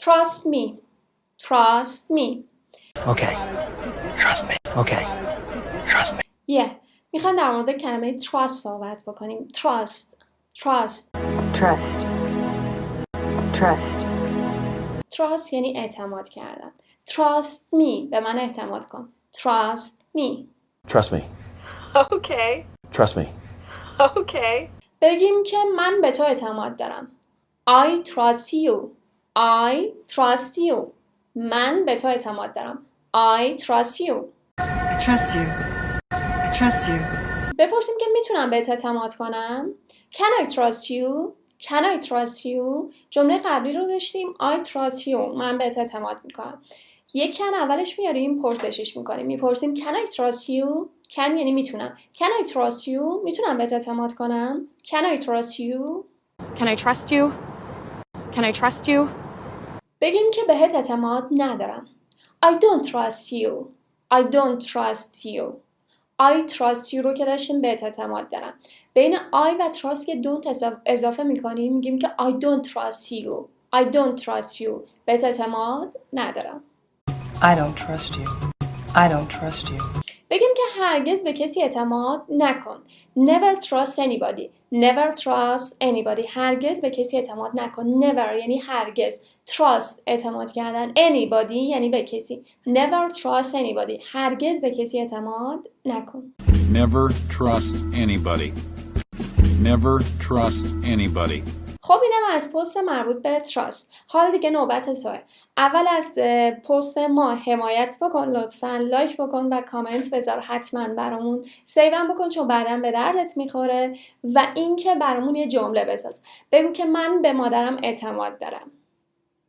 Trust me. Trust me. Okay. Trust me. Okay. Trust me. Yeah. میخوایم در مورد کلمه trust صحبت بکنیم. Trust. Trust. Trust. Trust. Trust یعنی اعتماد کردن. Trust me. به من اعتماد کن. Trust me. Trust me. Okay. Trust me. Okay. بگیم که من به تو اعتماد دارم. I trust you. I trust you. من به تو اعتماد دارم. I trust you. I trust you. I trust you. بپرسیم که میتونم بهت اعتماد کنم. Can I trust you? Can I trust you? جمله قبلی رو داشتیم. I trust you. من بهت اعتماد میکنم. یک کن اولش میاریم پرسشش میکنیم. میپرسیم Can I trust you? Can یعنی میتونم. Can I trust you? میتونم بهت اعتماد کنم. Can I trust you? Can I trust you? Can I trust you? بگیم که بهت اعتماد ندارم. I don't trust you. I don't trust you. I trust you رو که داشتیم بهت اعتماد دارم. بین I و trust یه don't اضافه میکنیم. میگیم که I don't trust you. I don't trust you. بهت اعتماد ندارم. I don't trust you. I don't trust you. بگیم که هرگز به کسی اعتماد نکن. Never trust anybody. Never trust anybody. هرگز به کسی اعتماد نکن. Never یعنی هرگز. Trust اعتماد کردن. Anybody یعنی به کسی. Never trust anybody. هرگز به کسی اعتماد نکن. Never trust anybody. Never trust anybody. خب اینم از پست مربوط به تراست. حال دیگه نوبت توه. اول از پست ما حمایت بکن لطفاً، لایک بکن و کامنت بذار حتما برامون. سیوم بکن چون بعداً به دردت میخوره و اینکه برامون یه جمله بساز. بگو که من به مادرم اعتماد دارم.